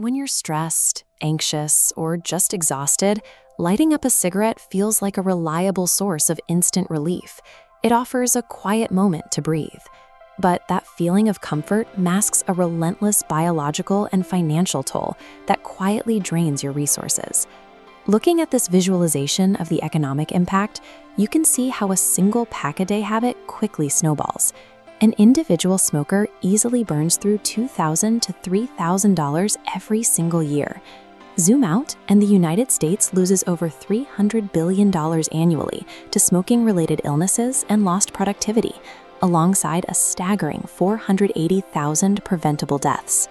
When you're stressed, anxious, or just exhausted, lighting up a cigarette feels like a reliable source of instant relief. It offers a quiet moment to breathe. But that feeling of comfort masks a relentless biological and financial toll that quietly drains your resources. Looking at this visualization of the economic impact, you can see how a single pack-a-day habit quickly snowballs. An individual smoker easily burns through $2,000 to $3,000 every single year. Zoom out, and the United States loses over $300 billion annually to smoking-related illnesses and lost productivity, alongside a staggering 480,000 preventable deaths.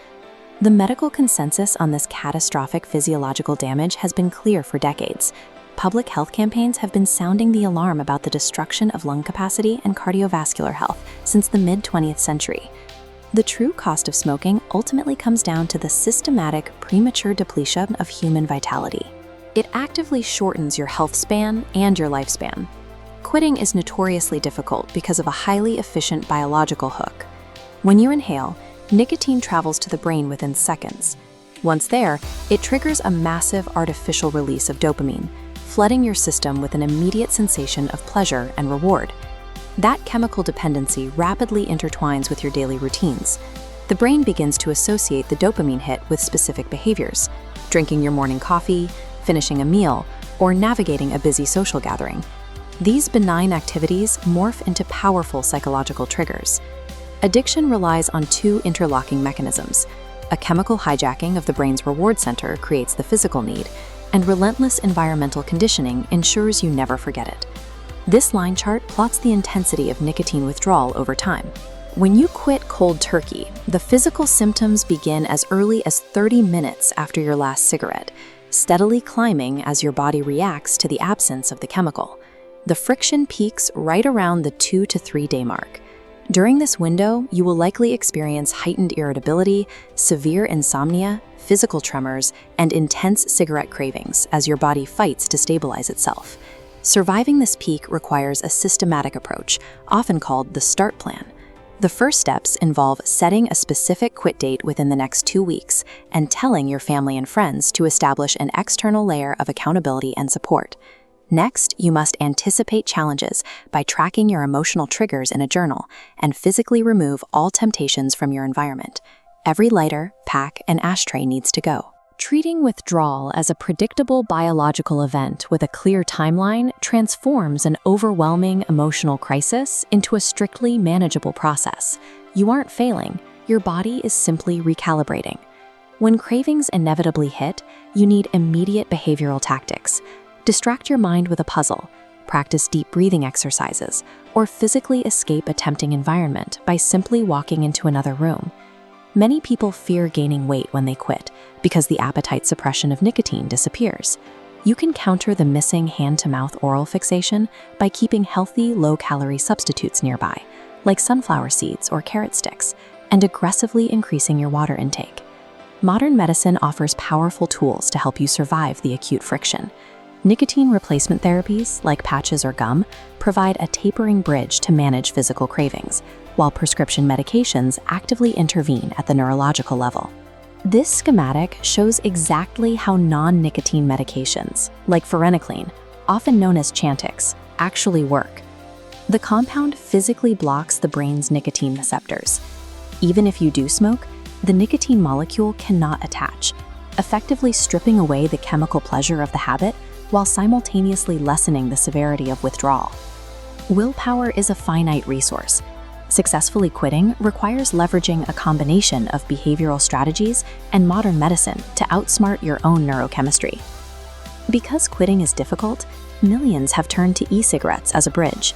The medical consensus on this catastrophic physiological damage has been clear for decades. Public health campaigns have been sounding the alarm about the destruction of lung capacity and cardiovascular health since the mid-20th century. The true cost of smoking ultimately comes down to the systematic, premature depletion of human vitality. It actively shortens your health span and your lifespan. Quitting is notoriously difficult because of a highly efficient biological hook. When you inhale, nicotine travels to the brain within seconds. Once there, it triggers a massive artificial release of dopamine, flooding your system with an immediate sensation of pleasure and reward. That chemical dependency rapidly intertwines with your daily routines. The brain begins to associate the dopamine hit with specific behaviors: drinking your morning coffee, finishing a meal, or navigating a busy social gathering. These benign activities morph into powerful psychological triggers. Addiction relies on two interlocking mechanisms. A chemical hijacking of the brain's reward center creates the physical need, and relentless environmental conditioning ensures you never forget it. This line chart plots the intensity of nicotine withdrawal over time. When you quit cold turkey, the physical symptoms begin as early as 30 minutes after your last cigarette, steadily climbing as your body reacts to the absence of the chemical. The friction peaks right around the 2 to 3 day mark. During this window, you will likely experience heightened irritability, severe insomnia, physical tremors, and intense cigarette cravings as your body fights to stabilize itself. Surviving this peak requires a systematic approach, often called the START plan. The first steps involve setting a specific quit date within the next 2 weeks and telling your family and friends to establish an external layer of accountability and support. Next, you must anticipate challenges by tracking your emotional triggers in a journal and physically remove all temptations from your environment. Every lighter, pack, and ashtray needs to go. Treating withdrawal as a predictable biological event with a clear timeline transforms an overwhelming emotional crisis into a strictly manageable process. You aren't failing, your body is simply recalibrating. When cravings inevitably hit, you need immediate behavioral tactics. Distract your mind with a puzzle, practice deep breathing exercises, or physically escape a tempting environment by simply walking into another room. Many people fear gaining weight when they quit because the appetite suppression of nicotine disappears. You can counter the missing hand-to-mouth oral fixation by keeping healthy, low-calorie substitutes nearby, like sunflower seeds or carrot sticks, and aggressively increasing your water intake. Modern medicine offers powerful tools to help you survive the acute friction. Nicotine replacement therapies, like patches or gum, provide a tapering bridge to manage physical cravings, while prescription medications actively intervene at the neurological level. This schematic shows exactly how non-nicotine medications, like varenicline, often known as Chantix, actually work. The compound physically blocks the brain's nicotine receptors. Even if you do smoke, the nicotine molecule cannot attach, effectively stripping away the chemical pleasure of the habit while simultaneously lessening the severity of withdrawal. Willpower is a finite resource. Successfully quitting requires leveraging a combination of behavioral strategies and modern medicine to outsmart your own neurochemistry. Because quitting is difficult, millions have turned to e-cigarettes as a bridge.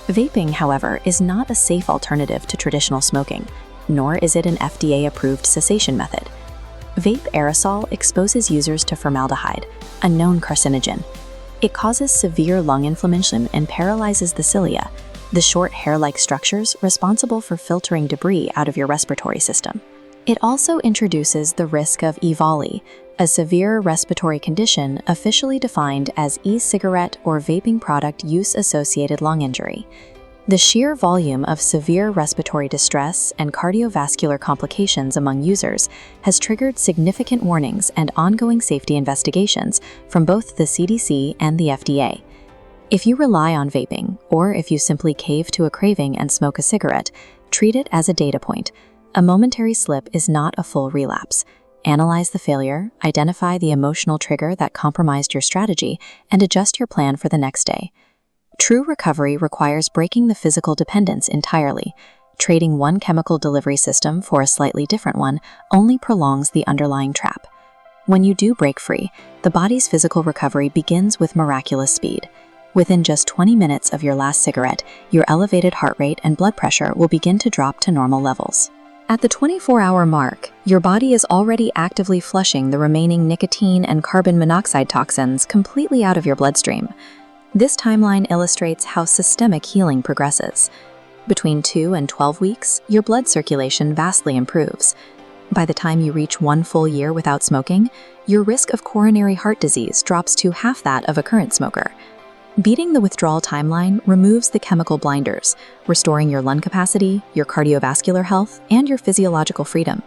Vaping, however, is not a safe alternative to traditional smoking, nor is it an FDA-approved cessation method. Vape aerosol exposes users to formaldehyde, a known carcinogen. It causes severe lung inflammation and paralyzes the cilia, the short hair-like structures responsible for filtering debris out of your respiratory system. It also introduces the risk of EVALI, a severe respiratory condition officially defined as e-cigarette or vaping product use-associated lung injury. The sheer volume of severe respiratory distress and cardiovascular complications among users has triggered significant warnings and ongoing safety investigations from both the CDC and the FDA. If you rely on vaping, or if you simply cave to a craving and smoke a cigarette, treat it as a data point. A momentary slip is not a full relapse. Analyze the failure, identify the emotional trigger that compromised your strategy, and adjust your plan for the next day. True recovery requires breaking the physical dependence entirely. Trading one chemical delivery system for a slightly different one only prolongs the underlying trap. When you do break free, the body's physical recovery begins with miraculous speed. Within just 20 minutes of your last cigarette, your elevated heart rate and blood pressure will begin to drop to normal levels. At the 24-hour mark, your body is already actively flushing the remaining nicotine and carbon monoxide toxins completely out of your bloodstream. This timeline illustrates how systemic healing progresses. Between 2 and 12 weeks, your blood circulation vastly improves. By the time you reach 1 full year without smoking, your risk of coronary heart disease drops to half that of a current smoker. Beating the withdrawal timeline removes the chemical blinders, restoring your lung capacity, your cardiovascular health, and your physiological freedom.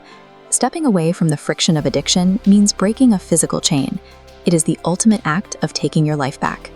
Stepping away from the friction of addiction means breaking a physical chain. It is the ultimate act of taking your life back.